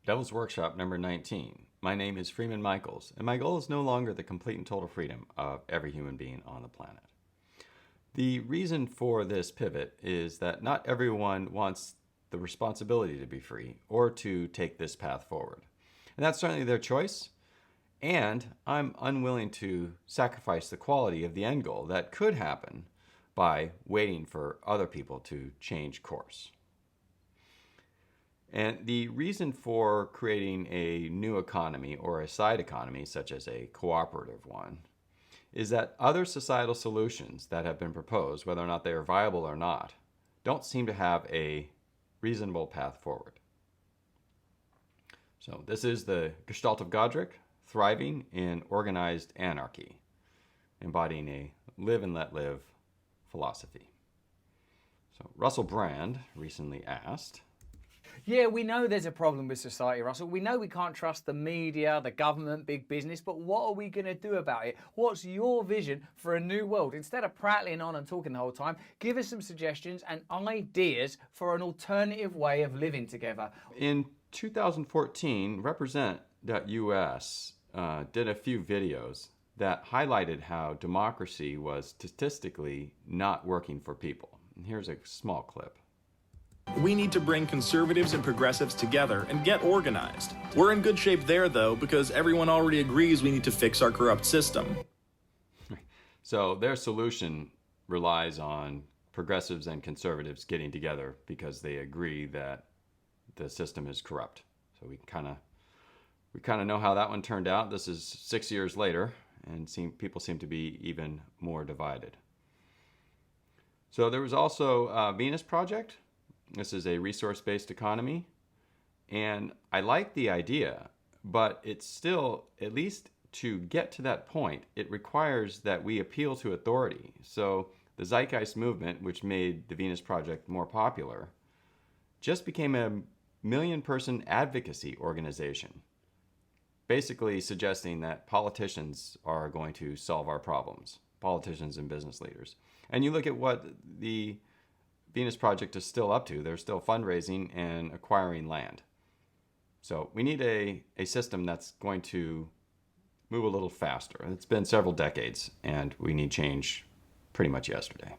Devil's Workshop number 19. My name is Freeman Michaels, and my goal is no longer the complete and total freedom of every human being on the planet. The reason for this pivot is that not everyone wants the responsibility to be free or to take this path forward. And that's certainly their choice, and I'm unwilling to sacrifice the quality of the end goal that could happen by waiting for other people to change course. And the reason for creating a new economy or a side economy, such as a cooperative one, is that other societal solutions that have been proposed, whether or not they are viable or not, don't seem to have a reasonable path forward. So this is the gestalt of Godrich, thriving in organized anarchy, embodying a live and let live philosophy. So Russell Brand recently asked, yeah, we know there's a problem with society, Russell. We know we can't trust the media, the government, big business, but what are we going to do about it? What's your vision for a new world? Instead of prattling on and talking the whole time, give us some suggestions and ideas for an alternative way of living together. In 2014, Represent.us did a few videos that highlighted how democracy was statistically not working for people. And here's a small clip. We need to bring conservatives and progressives together and get organized. We're in good shape there, though, because everyone already agrees we need to fix our corrupt system. So their solution relies on progressives and conservatives getting together because they agree that the system is corrupt. So we kind of know how that one turned out. This is 6 years later, and people seem to be even more divided. So there was also Venus Project. This is a resource-based economy, and I like the idea, but it's still, at least to get to that point, it requires that we appeal to authority. So the Zeitgeist movement, which made the Venus Project more popular, just became a million-person advocacy organization, basically suggesting that politicians are going to solve our problems, politicians and business leaders. And you look at what the Venus Project is still up to. They're still fundraising and acquiring land. So we need a system that's going to move a little faster. It's been several decades, and we need change pretty much yesterday.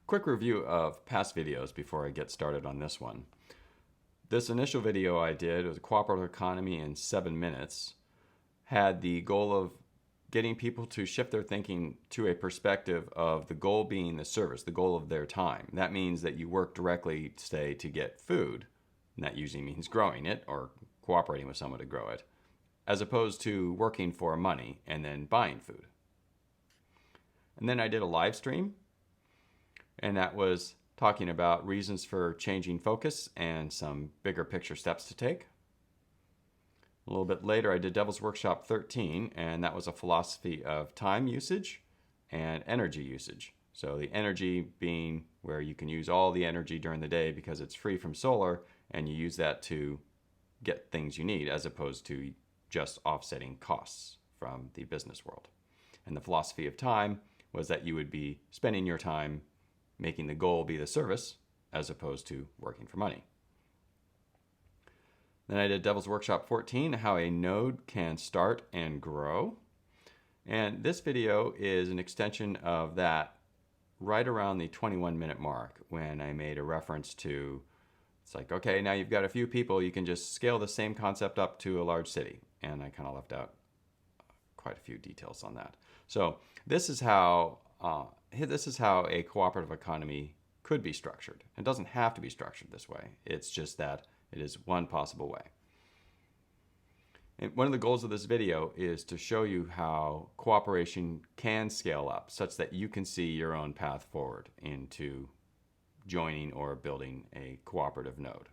Quick review of past videos before I get started on this one. This initial video I did was a cooperative economy in 7 minutes, had the goal of getting people to shift their thinking to a perspective of the goal being the service, the goal of their time. That means that you work directly, say, to get food, and that usually means growing it or cooperating with someone to grow it, as opposed to working for money and then buying food. And then I did a live stream, and that was talking about reasons for changing focus and some bigger picture steps to take. A little bit later, I did Devil's Workshop 13, and that was a philosophy of time usage and energy usage. So the energy being where you can use all the energy during the day because it's free from solar, and you use that to get things you need as opposed to just offsetting costs from the business world. And the philosophy of time was that you would be spending your time making the goal be the service as opposed to working for money. Then I did Devil's Workshop 14, how a node can start and grow. And this video is an extension of that right around the 21-minute mark when I made a reference to, it's like, okay, now you've got a few people, you can just scale the same concept up to a large city. And I kind of left out quite a few details on that. So this is how a cooperative economy could be structured. It doesn't have to be structured this way. It's just that it is one possible way. And one of the goals of this video is to show you how cooperation can scale up such that you can see your own path forward into joining or building a cooperative node.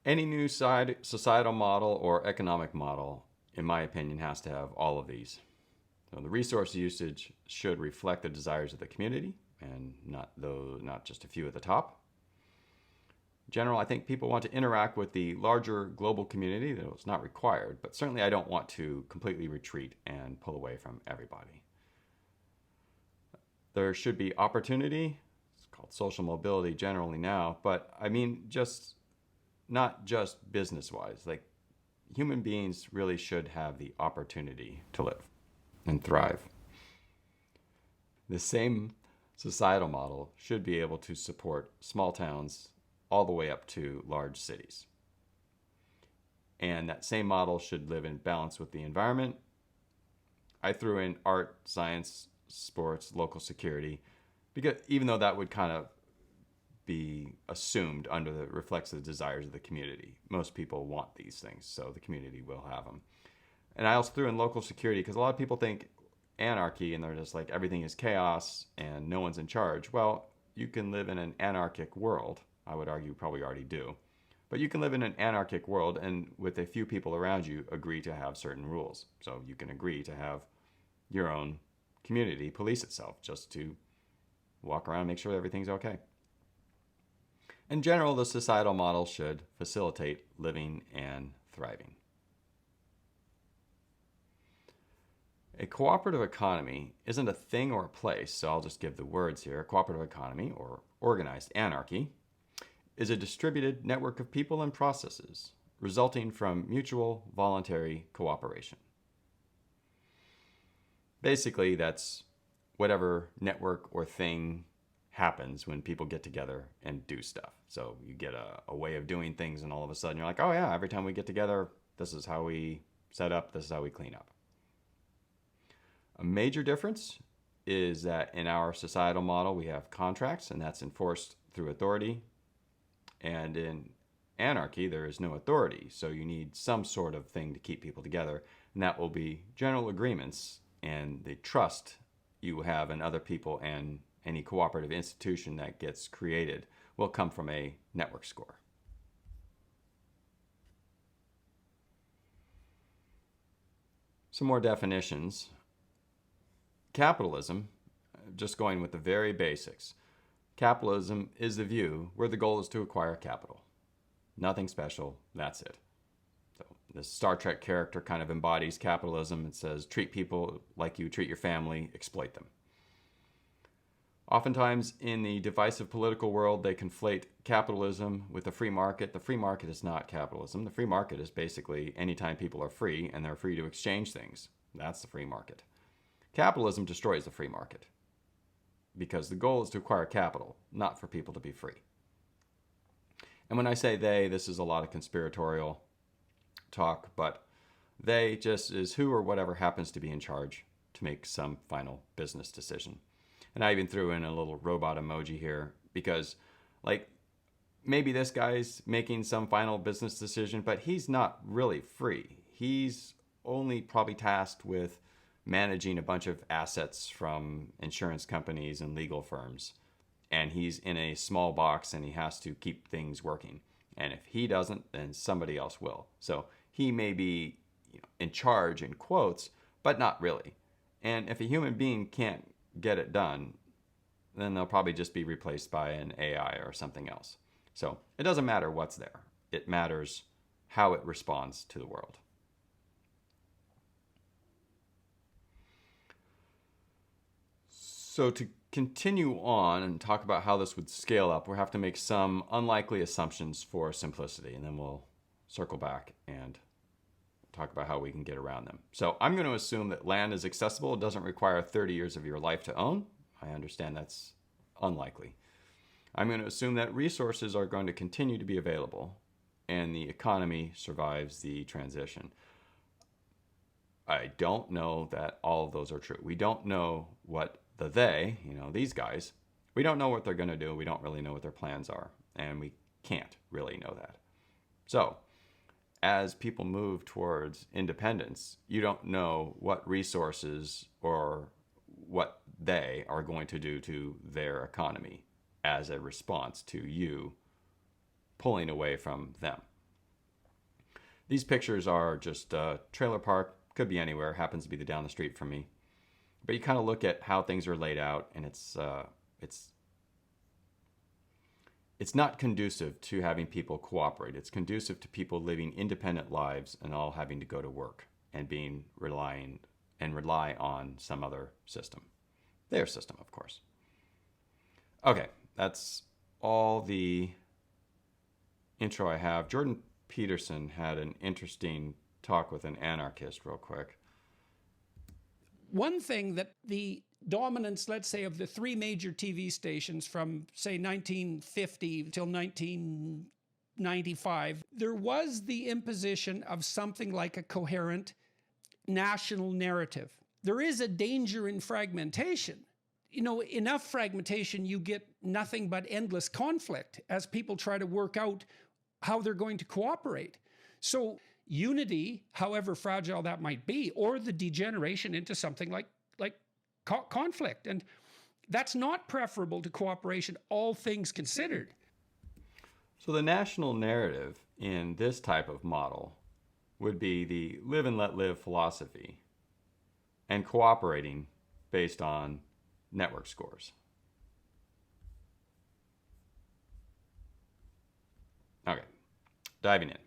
Any new societal model or economic model, in my opinion, has to have all of these. So the resource usage should reflect the desires of the community and not just a few at the top. In general, I think people want to interact with the larger global community, though it's not required, but certainly I don't want to completely retreat and pull away from everybody. There should be opportunity. It's called social mobility generally now, but I mean just not just business-wise. Like, human beings really should have the opportunity to live and thrive. The same societal model should be able to support small towns all the way up to large cities. And that same model should live in balance with the environment. I threw in art, science, sports, local security, because even though that would kind of be assumed under the reflects the desires of the community. Most people want these things, so the community will have them. And I also threw in local security because a lot of people think anarchy and they're just like everything is chaos and no one's in charge. Well, you can live in an anarchic world. I would argue you probably already do. But you can live in an anarchic world and with a few people around you agree to have certain rules. So you can agree to have your own community police itself just to walk around and make sure everything's okay. In general, the societal model should facilitate living and thriving. A cooperative economy isn't a thing or a place, so I'll just give the words here. A cooperative economy, or organized anarchy, is a distributed network of people and processes resulting from mutual voluntary cooperation. Basically, that's whatever network or thing happens when people get together and do stuff. So you get a way of doing things and all of a sudden you're like, oh yeah, every time we get together, this is how we set up, this is how we clean up. A major difference is that in our societal model, we have contracts and that's enforced through authority. And in anarchy, there is no authority. So you need some sort of thing to keep people together. And that will be general agreements and the trust you have in other people, and any cooperative institution that gets created will come from a network score. Some more definitions. Capitalism, just going with the very basics. Capitalism is the view where the goal is to acquire capital. Nothing special, that's it. So this Star Trek character kind of embodies capitalism. It says, treat people like you treat your family, exploit them. Oftentimes in the divisive political world, they conflate capitalism with the free market. The free market is not capitalism. The free market is basically anytime people are free and they're free to exchange things. That's the free market. Capitalism destroys the free market because the goal is to acquire capital, not for people to be free. And when I say they, this is a lot of conspiratorial talk, but they just is who or whatever happens to be in charge to make some final business decision. And I even threw in a little robot emoji here because, like, maybe this guy's making some final business decision, but he's not really free. He's only probably tasked with managing a bunch of assets from insurance companies and legal firms. And he's in a small box and he has to keep things working. And if he doesn't, then somebody else will. So he may be, in charge in quotes, but not really. And if a human being can't get it done, then they'll probably just be replaced by an AI or something else. So it doesn't matter what's there. It matters how it responds to the world. So to continue on and talk about how this would scale up, we'll have to make some unlikely assumptions for simplicity, and then we'll circle back and talk about how we can get around them. So I'm going to assume that land is accessible. It doesn't require 30 years of your life to own. I understand that's unlikely. I'm going to assume that resources are going to continue to be available and the economy survives the transition. I don't know that all of those are true. We don't know what these guys, we don't know what they're going to do. We don't really know what their plans are, and we can't really know that. So as people move towards independence, you don't know what resources or what they are going to do to their economy as a response to you pulling away from them. These pictures are just a trailer park, could be anywhere, happens to be down the street from me. But you kind of look at how things are laid out, and it's not conducive to having people cooperate. It's conducive to people living independent lives and all having to go to work and rely on some other system. Their system, of course. Okay, that's all the intro I have, Jordan Peterson had an interesting talk with an anarchist real quick. One thing that the dominance, let's say, of the three major TV stations from, say, 1950 till 1995, there was the imposition of something like a coherent national narrative. There is a danger in fragmentation. Enough fragmentation, you get nothing but endless conflict as people try to work out how they're going to cooperate. So unity, however fragile that might be, or the degeneration into something like conflict. And that's not preferable to cooperation, all things considered. So the national narrative in this type of model would be the live and let live philosophy and cooperating based on network scores. Okay, diving in.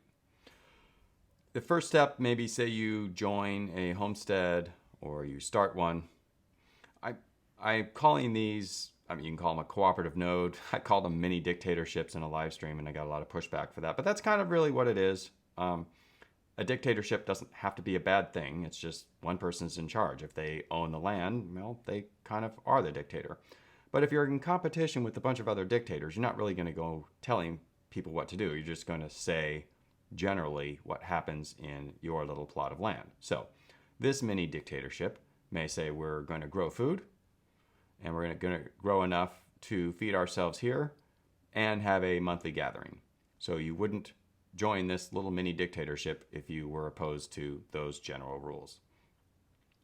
The first step, maybe say you join a homestead or you start one. I'm calling these, you can call them a cooperative node. I called them mini dictatorships in a live stream, and I got a lot of pushback for that. But that's kind of really what it is. A dictatorship doesn't have to be a bad thing. It's just one person's in charge. If they own the land, well, they kind of are the dictator. But if you're in competition with a bunch of other dictators, you're not really going to go telling people what to do. You're just going to say generally what happens in your little plot of land. So this mini dictatorship may say we're going to grow food, and we're going to grow enough to feed ourselves here and have a monthly gathering. So you wouldn't join this little mini dictatorship if you were opposed to those general rules.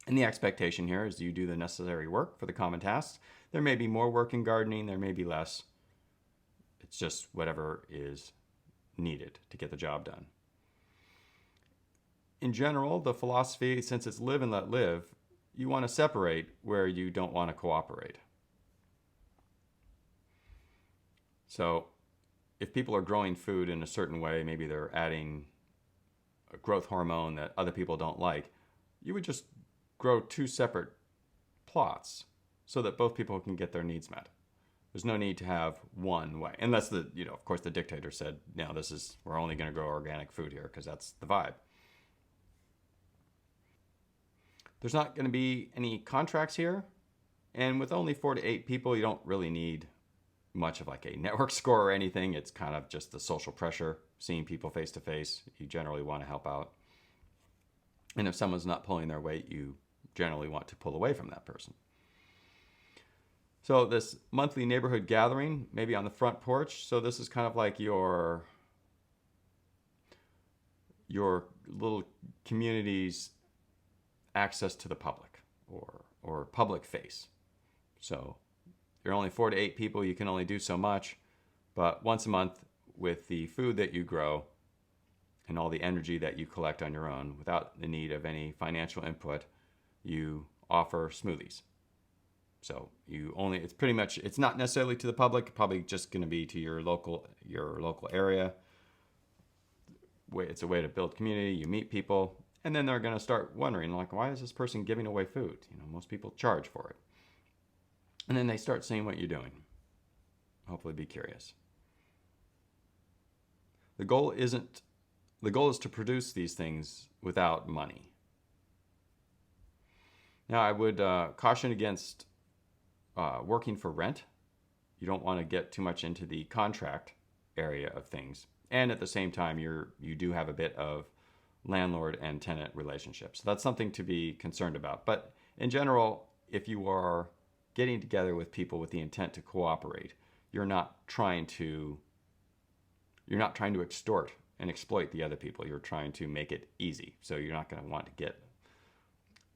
And the expectation here is you do the necessary work for the common tasks. There may be more work in gardening, there may be less. It's just whatever is needed to get the job done. In general, the philosophy, since it's live and let live, you want to separate where you don't want to cooperate. So if people are growing food in a certain way, maybe they're adding a growth hormone that other people don't like, you would just grow two separate plots so that both people can get their needs met. There's no need to have one way. Unless of course the dictator said, no, we're only going to grow organic food here because that's the vibe. There's not going to be any contracts here. And with only 4 to 8 people, you don't really need much of like a network score or anything. It's kind of just the social pressure, seeing people face to face. You generally want to help out. And if someone's not pulling their weight, you generally want to pull away from that person. So this monthly neighborhood gathering, maybe on the front porch. So this is kind of like your little community's access to the public or public face. So you're only 4 to 8 people, you can only do so much, but once a month with the food that you grow and all the energy that you collect on your own without the need of any financial input, you offer smoothies. So it's not necessarily to the public, probably just going to be to your local area. It's a way to build community, you meet people. And then they're going to start wondering, like, why is this person giving away food? Most people charge for it. And then they start seeing what you're doing. Hopefully be curious. The goal is to produce these things without money. Now, I would caution against working for rent. You don't want to get too much into the contract area of things. And at the same time, you do have a bit of landlord and tenant relationships. So that's something to be concerned about. But in general, if you are getting together with people with the intent to cooperate, you're not trying to extort and exploit the other people. You're trying to make it easy. So you're not going to want to get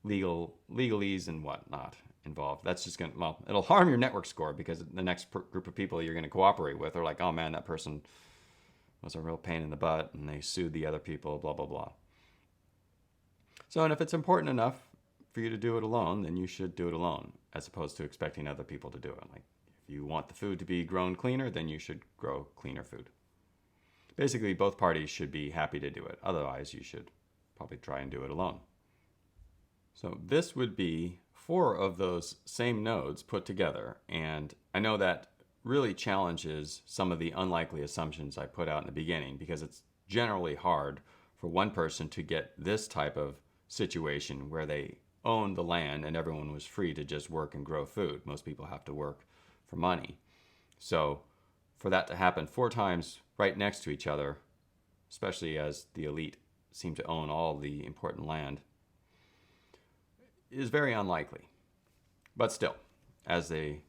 legalese and whatnot involved. That's just it'll harm your network score because the next group of people you're going to cooperate with are like, oh man, that person was a real pain in the butt and they sued the other people, blah, blah, blah. So, and if it's important enough for you to do it alone, then you should do it alone as opposed to expecting other people to do it. Like if you want the food to be grown cleaner, then you should grow cleaner food. Basically, both parties should be happy to do it. Otherwise, you should probably try and do it alone. So this would be 4 of those same nodes put together. And I know that really challenges some of the unlikely assumptions I put out in the beginning, because it's generally hard for one person to get this type of situation where they owned the land and everyone was free to just work and grow food. Most people have to work for money. So for that to happen 4 times right next to each other, especially as the elite seem to own all the important land, is very unlikely. But still,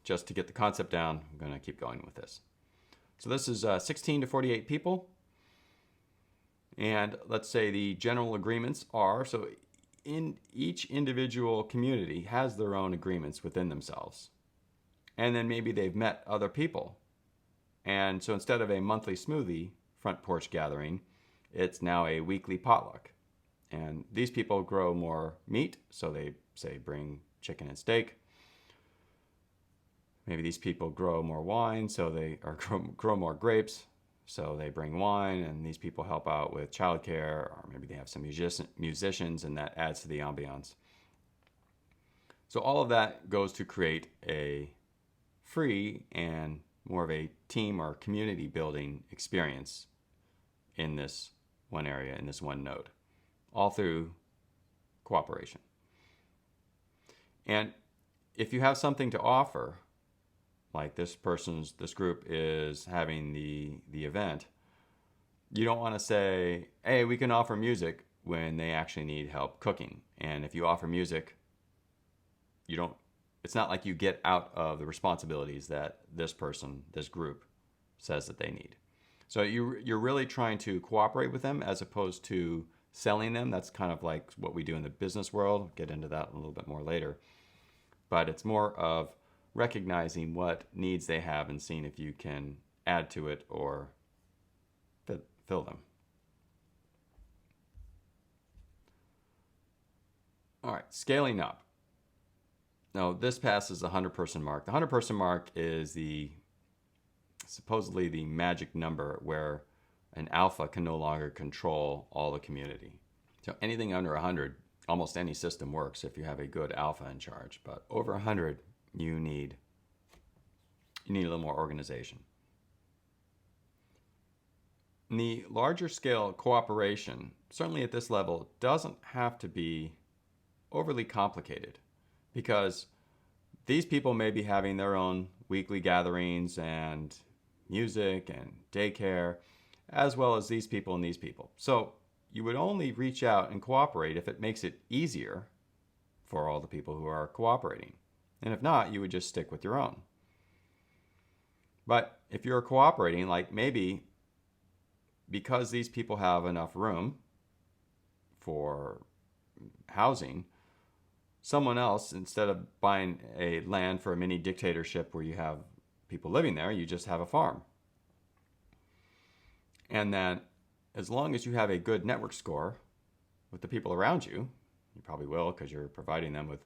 just to get the concept down, I'm going to keep going with this. So this is 16 to 48 people. And let's say the general agreements are, so in each individual community has their own agreements within themselves. And then maybe they've met other people. And so instead of a monthly smoothie front porch gathering, it's now a weekly potluck. And these people grow more meat, so they say bring chicken and steak. Maybe these people grow more wine, so they grow more grapes, so they bring wine, and these people help out with childcare, or maybe they have some musicians, and that adds to the ambiance. So all of that goes to create a free and more of a team or community building experience in this one area, in this one node, all through cooperation. And if you have something to offer, like this group is having the event, you don't want to say, hey, we can offer music when they actually need help cooking. And if you offer music, it's not like you get out of the responsibilities that this group says that they need. So you're really trying to cooperate with them as opposed to selling them. That's kind of like what we do in the business world. I'll get into that a little bit more later. But it's more of recognizing what needs they have and seeing if you can add to it or fill them. All right, scaling up. Now, this passes the 100-person mark. The 100-person mark is supposedly the magic number where an alpha can no longer control all the community. So anything under 100, almost any system works if you have a good alpha in charge. But over 100, you need a little more organization. And the larger scale cooperation, certainly at this level, doesn't have to be overly complicated, because these people may be having their own weekly gatherings and music and daycare, as well as these people and these people. So you would only reach out and cooperate if it makes it easier for all the people who are cooperating. And if not, you would just stick with your own. But if you're cooperating, like maybe because these people have enough room for housing, someone else, instead of buying a land for a mini dictatorship where you have people living there, you just have a farm. And then as long as you have a good network score with the people around you, you probably will because you're providing them with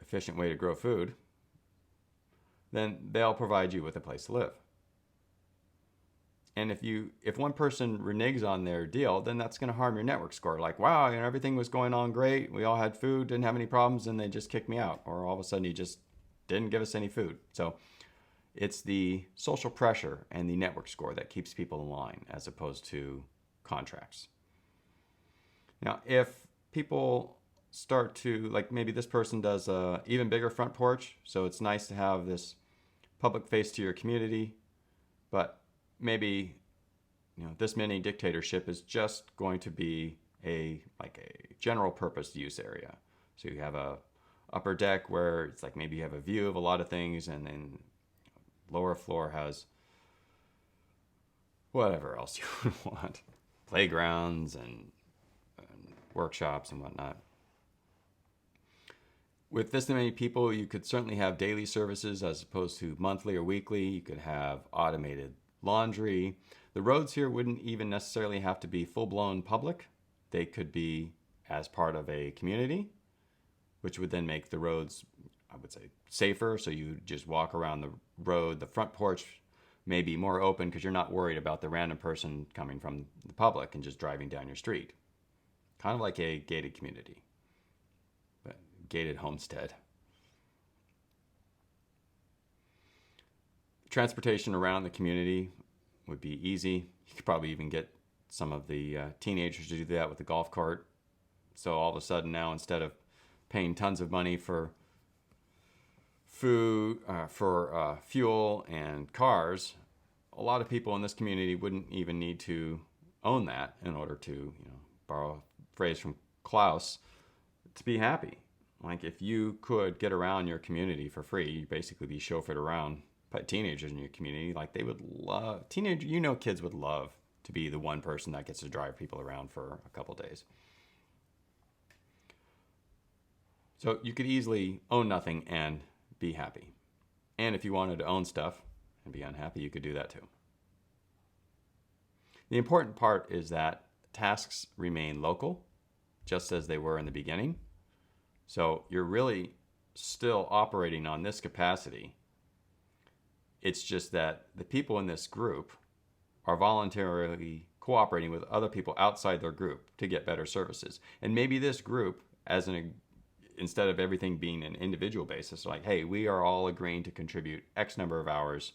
efficient way to grow food, then they'll provide you with a place to live. And if one person reneges on their deal, then that's going to harm your network score. Like, wow, everything was going on great. We all had food, didn't have any problems, and they just kicked me out. Or all of a sudden you just didn't give us any food. So it's the social pressure and the network score that keeps people in line as opposed to contracts. Now, if people start to, like maybe this person does a even bigger front porch, so it's nice to have this public face to your community, but maybe this mini dictatorship is just going to be a general purpose use area. So you have a upper deck where it's like maybe you have a view of a lot of things, and then lower floor has whatever else you would want, playgrounds and workshops and whatnot. With this many people, you could certainly have daily services as opposed to monthly or weekly. You could have automated laundry. The roads here wouldn't even necessarily have to be full-blown public. They could be as part of a community, which would then make the roads, I would say, safer. So you just walk around the road. The front porch may be more open because you're not worried about the random person coming from the public and just driving down your street. Kind of like a gated community, but gated homestead. Transportation around the community would be easy. You could probably even get some of the teenagers to do that with the golf cart. So all of a sudden now, instead of paying tons of money for food, fuel and cars, a lot of people in this community wouldn't even need to own that in order to, borrow a phrase from Klaus, to be happy. Like if you could get around your community for free, you'd basically be chauffeured around by teenagers in your community. Like they would love, kids would love to be the one person that gets to drive people around for a couple days. So you could easily own nothing and be happy. And if you wanted to own stuff and be unhappy, you could do that too. The important part is that tasks remain local, just as they were in the beginning. So you're really still operating on this capacity. It's just that the people in this group are voluntarily cooperating with other people outside their group to get better services. And maybe this group, instead of everything being an individual basis, like, hey, we are all agreeing to contribute X number of hours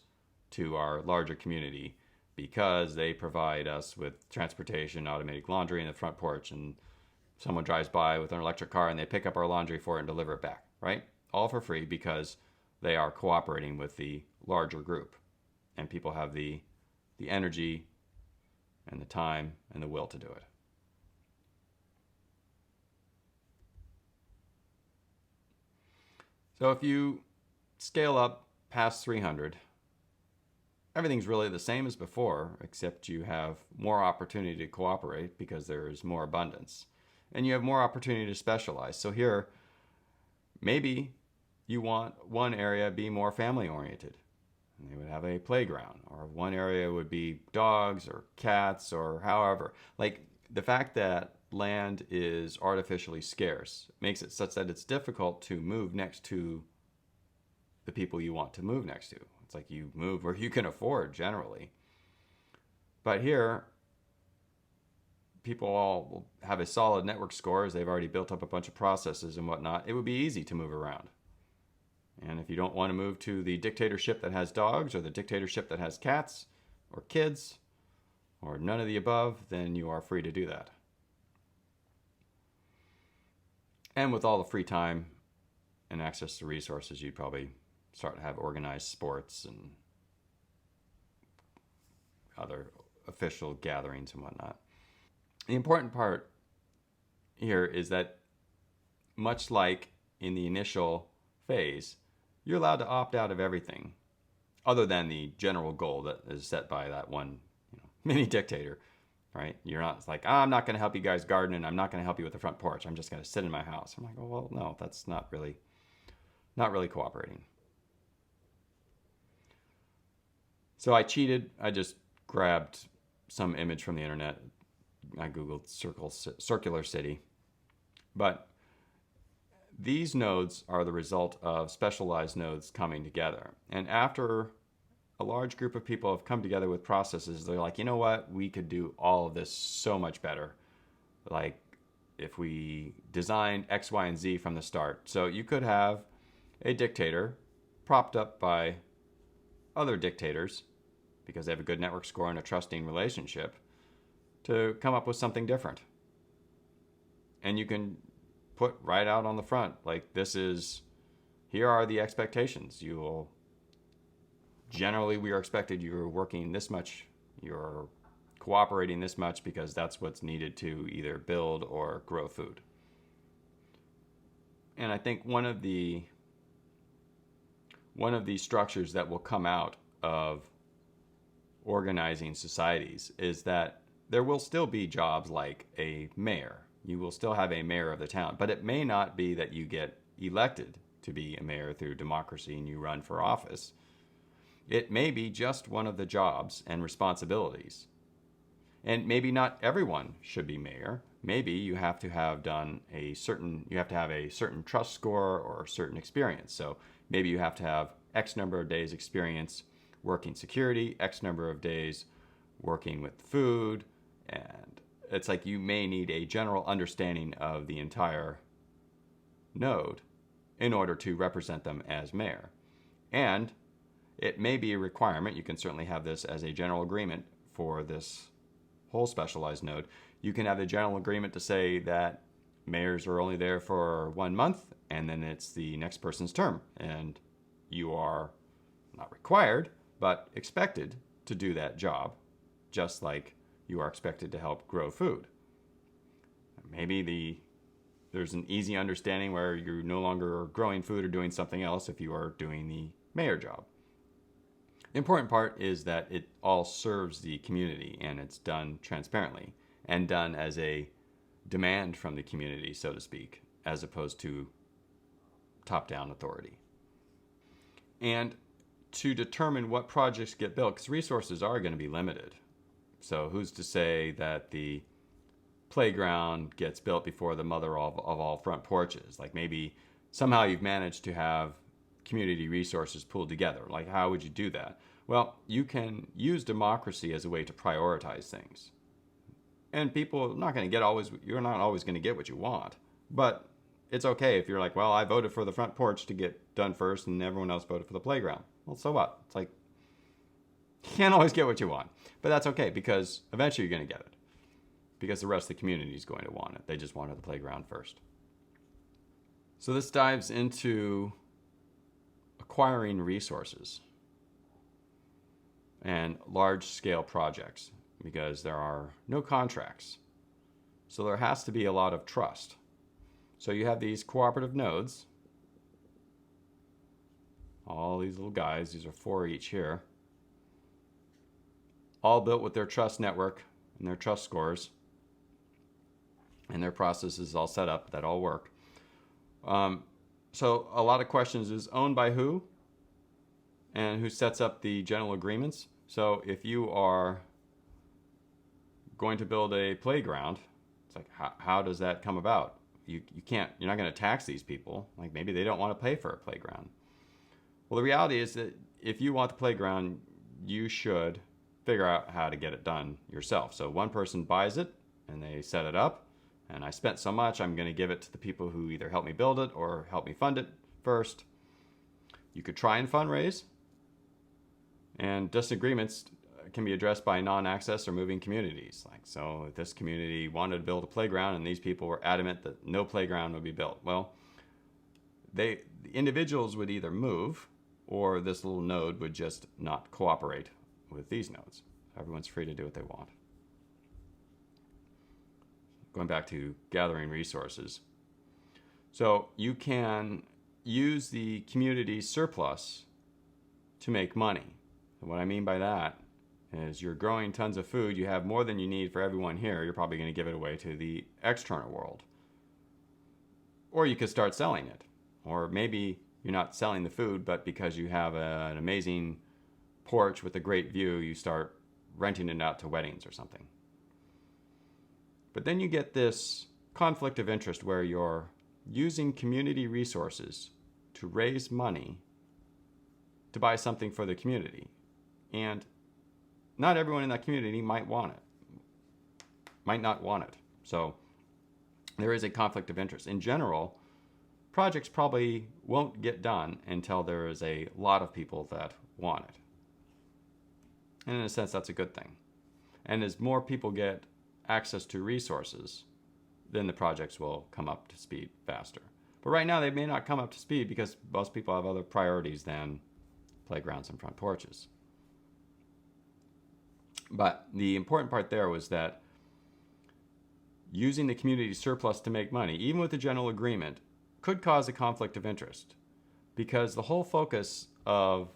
to our larger community because they provide us with transportation, automatic laundry in the front porch, and someone drives by with an electric car and they pick up our laundry for it and deliver it back, right? All for free because they are cooperating with the larger group. And people have the energy and the time and the will to do it. So if you scale up past 300, everything's really the same as before, except you have more opportunity to cooperate because there's more abundance. And you have more opportunity to specialize. So here, maybe you want one area be more family-oriented. And they would have a playground, or one area would be dogs or cats or however. Like the fact that land is artificially scarce makes it such that it's difficult to move next to the people you want to move next to. It's like you move where you can afford generally. But here, people all will have a solid network score as they've already built up a bunch of processes and whatnot. It would be easy to move around. And if you don't want to move to the dictatorship that has dogs or the dictatorship that has cats or kids or none of the above, then you are free to do that. And with all the free time and access to resources, you'd probably start to have organized sports and other official gatherings and whatnot. The important part here is that much like in the initial phase, you're allowed to opt out of everything other than the general goal that is set by that one mini dictator, right? You're not like, I'm not going to help you guys garden and I'm not going to help you with the front porch. I'm just going to sit in my house. I'm like, oh, well, no, that's not really cooperating. So I cheated. I just grabbed some image from the internet. I Googled circular city. But these nodes are the result of specialized nodes coming together. And after a large group of people have come together with processes, they're like, you know what? We could do all of this so much better. Like if we designed X, Y, and Z from the start. So you could have a dictator propped up by other dictators because they have a good network score and a trusting relationship to come up with something different. And you can put right out on the front, like here are the expectations. We are expected you're working this much, you're cooperating this much because that's what's needed to either build or grow food. And I think one of the structures that will come out of organizing societies is that there will still be jobs like a mayor. You will still have a mayor of the town, but it may not be that you get elected to be a mayor through democracy and you run for office. It may be just one of the jobs and responsibilities. And maybe not everyone should be mayor. Maybe you have to have a certain trust score or a certain experience. So maybe you have to have X number of days experience working security, X number of days working with food, and it's like you may need a general understanding of the entire node in order to represent them as mayor. And it may be a requirement. You can certainly have this as a general agreement for this whole specialized node. You can have a general agreement to say that mayors are only there for 1 month, and then it's the next person's term. And you are not required, but expected to do that job, just like you are expected to help grow food. Maybe there's an easy understanding where you're no longer growing food or doing something else if you are doing the mayor job. The important part is that it all serves the community, and it's done transparently and done as a demand from the community, so to speak, as opposed to top-down authority. And to determine what projects get built, because resources are going to be limited. So who's to say that the playground gets built before the mother of all front porches? Like maybe somehow you've managed to have community resources pooled together. Like how would you do that? Well, you can use democracy as a way to prioritize things. And people are not going to get you're not always going to get what you want. But it's okay if you're like, well, I voted for the front porch to get done first and everyone else voted for the playground. Well, so what? It's like, you can't always get what you want. But that's okay, because eventually you're going to get it. Because the rest of the community is going to want it. They just wanted the playground first. So this dives into acquiring resources and large-scale projects, because there are no contracts. So there has to be a lot of trust. So you have these cooperative nodes, all these little guys, these are 4 each here, all built with their trust network and their trust scores, and their processes all set up that all work. So a lot of questions is owned by who, and who sets up the general agreements. So if you are going to build a playground, it's like, how does that come about? You're not going to tax these people. Like maybe they don't want to pay for a playground. Well, the reality is that if you want the playground, you should figure out how to get it done yourself. So one person buys it and they set it up, and I spent so much, I'm going to give it to the people who either help me build it or help me fund it first. You could try and fundraise, and disagreements can be addressed by non-access or moving communities. Like, so if this community wanted to build a playground and these people were adamant that no playground would be built, well, the individuals would either move, or this little node would just not cooperate with these nodes. Everyone's free to do what they want. Going back to gathering resources. So you can use the community surplus to make money. And what I mean by that is you're growing tons of food, you have more than you need for everyone here, you're probably going to give it away to the external world. Or you could start selling it. Or maybe you're not selling the food, but because you have an amazing porch with a great view, you start renting it out to weddings or something. But then you get this conflict of interest where you're using community resources to raise money to buy something for the community. And not everyone in that community might want it, might not want it. So there is a conflict of interest. In general, projects probably won't get done until there is a lot of people that want it. And in a sense, that's a good thing. And as more people get access to resources, then the projects will come up to speed faster. But right now, they may not come up to speed because most people have other priorities than playgrounds and front porches. But the important part there was that using the community surplus to make money, even with the general agreement, could cause a conflict of interest, because the whole focus of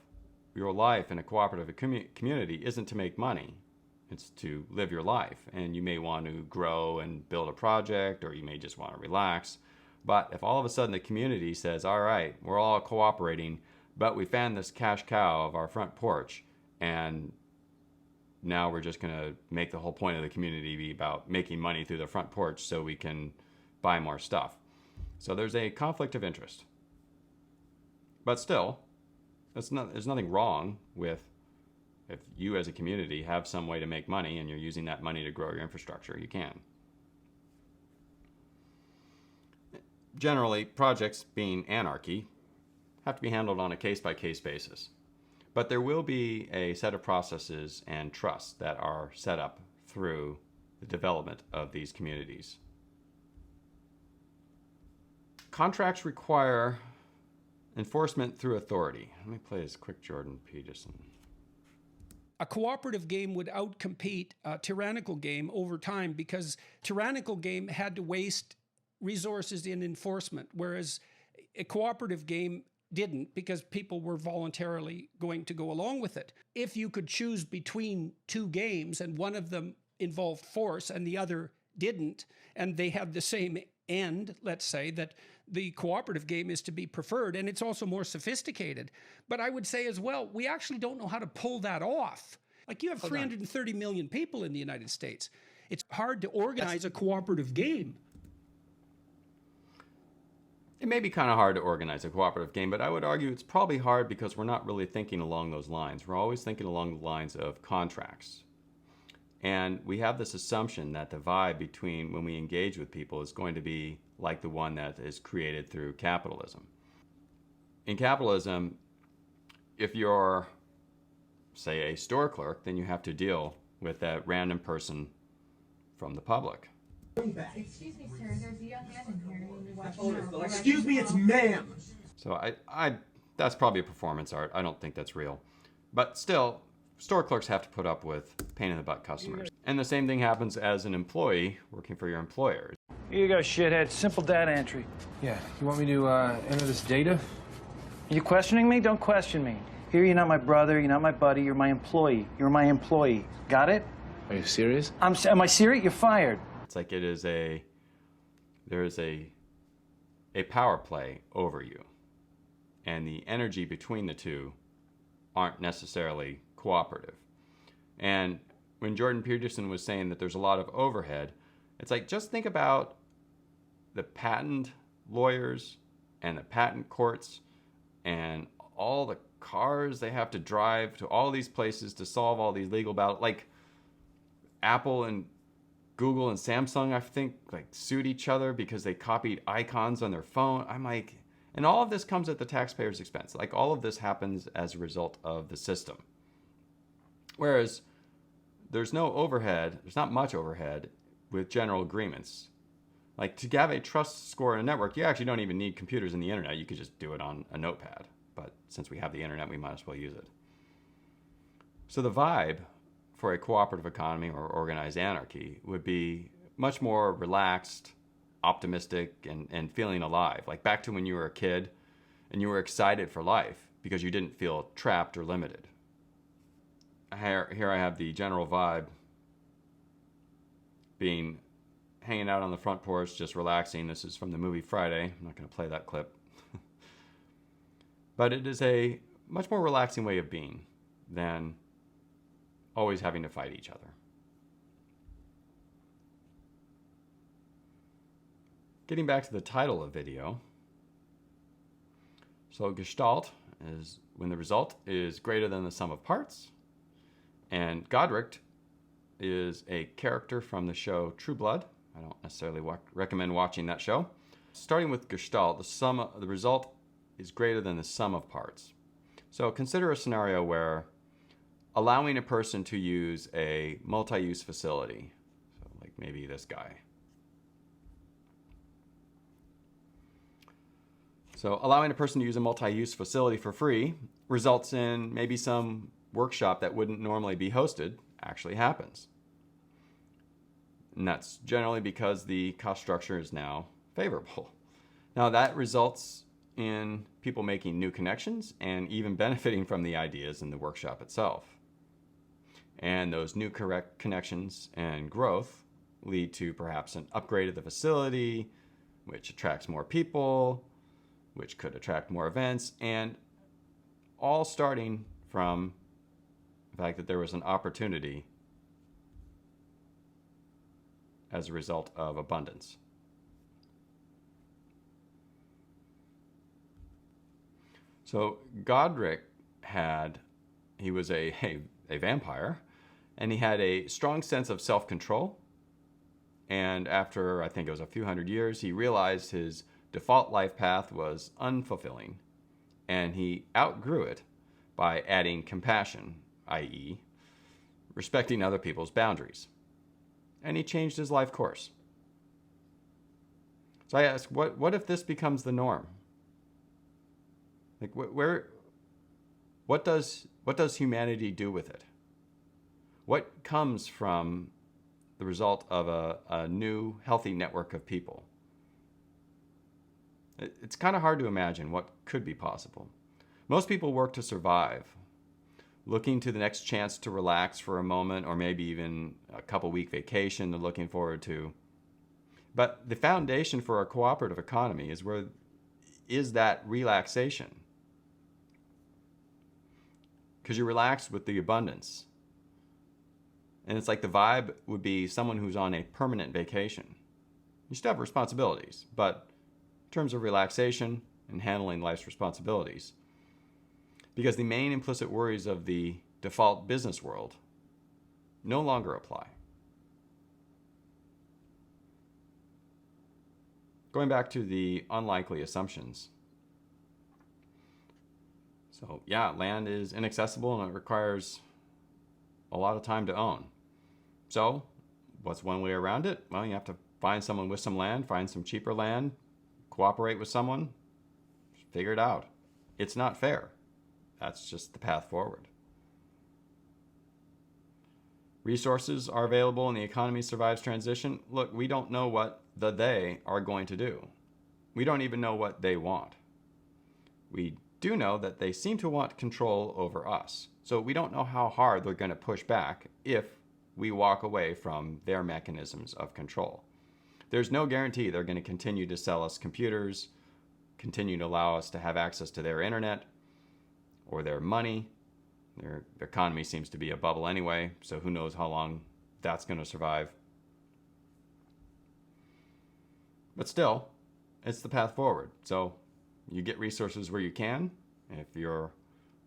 your life in a cooperative community isn't to make money. It's to live your life, and you may want to grow and build a project, or you may just want to relax. But if all of a sudden the community says, all right, we're all cooperating, but we found this cash cow of our front porch, and now we're just going to make the whole point of the community be about making money through the front porch so we can buy more stuff. So there's a conflict of interest. But still, there's nothing wrong with if you as a community have some way to make money and you're using that money to grow your infrastructure, you can. Generally, projects, being anarchy, have to be handled on a case-by-case basis. But there will be a set of processes and trusts that are set up through the development of these communities. Contracts require enforcement through authority. Let me play this quick Jordan Peterson. A cooperative game would outcompete a tyrannical game over time because tyrannical game had to waste resources in enforcement, whereas a cooperative game didn't because people were voluntarily going to go along with it. If you could choose between two games and one of them involved force and the other didn't, and they had the same end, let's say, that the cooperative game is to be preferred, and it's also more sophisticated. But I would say as well, we actually don't know how to pull that off. Like, you have 330 million people in the United States. It's hard to organize a cooperative game. It may be kind of hard to organize a cooperative game, but I would argue it's probably hard because we're not really thinking along those lines. We're always thinking along the lines of contracts. And we have this assumption that the vibe between when we engage with people is going to be like the one that is created through capitalism. In capitalism, if you're, say, a store clerk, then you have to deal with that random person from the public. Excuse me, sir, there's a young man in here. Excuse me, it's ma'am. So that's probably a performance art. I don't think that's real. But still, store clerks have to put up with pain-in-the-butt customers. And the same thing happens as an employee working for your employer. Here you go, shithead. Simple data entry. Yeah, you want me to enter this data? Are you questioning me? Don't question me. Here, you're not my brother, you're not my buddy, you're my employee. You're my employee. Got it? Are you serious? Am I serious? You're fired. It's like there is a power play over you. And the energy between the two aren't necessarily cooperative. And when Jordan Peterson was saying that there's a lot of overhead, it's like, just think about the patent lawyers and the patent courts and all the cars they have to drive to all these places to solve all these legal battles. Like Apple and Google and Samsung, I think, like sued each other because they copied icons on their phone. I'm like, and all of this comes at the taxpayer's expense. Like, all of this happens as a result of the system. Whereas there's no overhead, there's not much overhead with general agreements. Like, to have a trust score in a network, you actually don't even need computers and the internet. You could just do it on a notepad. But since we have the internet, we might as well use it. So the vibe for a cooperative economy or organized anarchy would be much more relaxed, optimistic, and feeling alive. Like back to when you were a kid and you were excited for life because you didn't feel trapped or limited. Here I have the general vibe being hanging out on the front porch, just relaxing. This is from the movie Friday. I'm not going to play that clip. But it is a much more relaxing way of being than always having to fight each other. Getting back to the title of video. So gestalt is when the result is greater than the sum of parts. And godrich is a character from the show True Blood. I don't necessarily recommend watching that show. Starting with gestalt, the result is greater than the sum of parts. So consider a scenario where allowing a person to use a multi-use facility, so like maybe this guy. So allowing a person to use a multi-use facility for free results in maybe some workshop that wouldn't normally be hosted actually happens. And that's generally because the cost structure is now favorable. Now that results in people making new connections and even benefiting from the ideas in the workshop itself. And those new correct connections and growth lead to perhaps an upgrade of the facility, which attracts more people, which could attract more events, and all starting from the fact that there was an opportunity as a result of abundance. So Godrich he was a vampire, and he had a strong sense of self-control. And after, I think it was a few hundred years, he realized his default life path was unfulfilling, and he outgrew it by adding compassion, i.e., respecting other people's boundaries. And he changed his life course. So I ask, what if this becomes the norm? Like, what does humanity do with it? What comes from the result of a new, healthy network of people? It's kind of hard to imagine what could be possible. Most people work to survive, looking to the next chance to relax for a moment, or maybe even a couple-week vacation they're looking forward to. But the foundation for a cooperative economy is that relaxation. Because you're relaxed with the abundance. And it's like the vibe would be someone who's on a permanent vacation. You still have responsibilities, but in terms of relaxation and handling life's responsibilities, because the main implicit worries of the default business world no longer apply. Going back to the unlikely assumptions. So yeah, land is inaccessible and it requires a lot of time to own. So what's one way around it? Well, you have to find someone with some land, find some cheaper land, cooperate with someone, figure it out. It's not fair. That's just the path forward. Resources are available and the economy survives transition. Look, we don't know what they are going to do. We don't even know what they want. We do know that they seem to want control over us. So we don't know how hard they're going to push back if we walk away from their mechanisms of control. There's no guarantee they're going to continue to sell us computers, continue to allow us to have access to their internet or their money. Their economy seems to be a bubble anyway, so who knows how long that's going to survive. But still, it's the path forward. So you get resources where you can. If your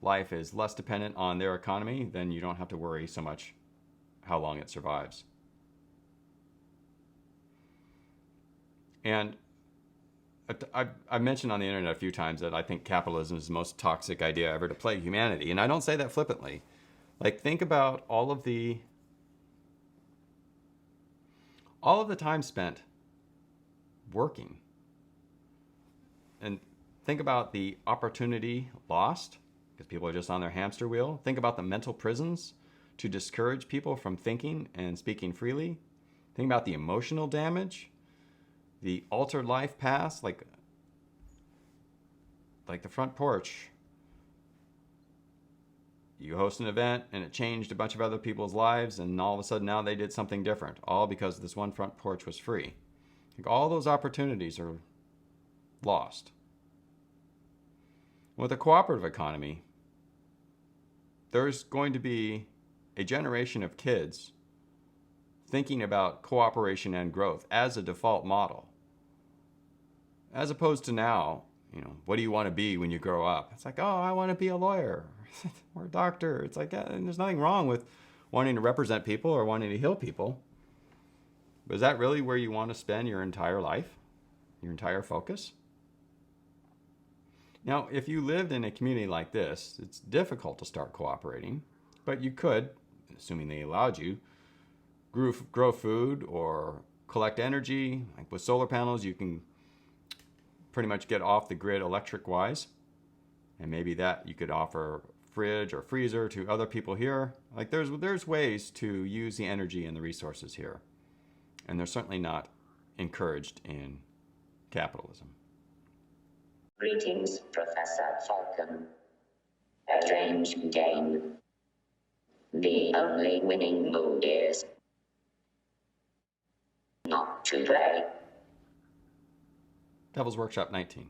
life is less dependent on their economy, then you don't have to worry so much how long it survives. And I've mentioned on the internet a few times that I think capitalism is the most toxic idea ever to plague humanity. And I don't say that flippantly. Like, think about all of the time spent working. And think about the opportunity lost because people are just on their hamster wheel. Think about the mental prisons to discourage people from thinking and speaking freely. Think about the emotional damage, the altered life paths, like the front porch. You host an event and it changed a bunch of other people's lives, and all of a sudden now they did something different, all because this one front porch was free. Like, all those opportunities are lost. With a cooperative economy, there's going to be a generation of kids thinking about cooperation and growth as a default model. As opposed to now, what do you want to be when you grow up? It's like, oh, I want to be a lawyer or a doctor. It's like, and there's nothing wrong with wanting to represent people or wanting to heal people. But is that really where you want to spend your entire life? Your entire focus? Now, if you lived in a community like this, it's difficult to start cooperating, but you could, assuming they allowed you, grow food or collect energy. Like with solar panels, you can pretty much get off the grid electric-wise, and maybe that you could offer fridge or freezer to other people here. Like there's ways to use the energy and the resources here, and they're certainly not encouraged in capitalism. Greetings, Professor Falcon. A strange game. The only winning move is not to play. Devil's Workshop 19.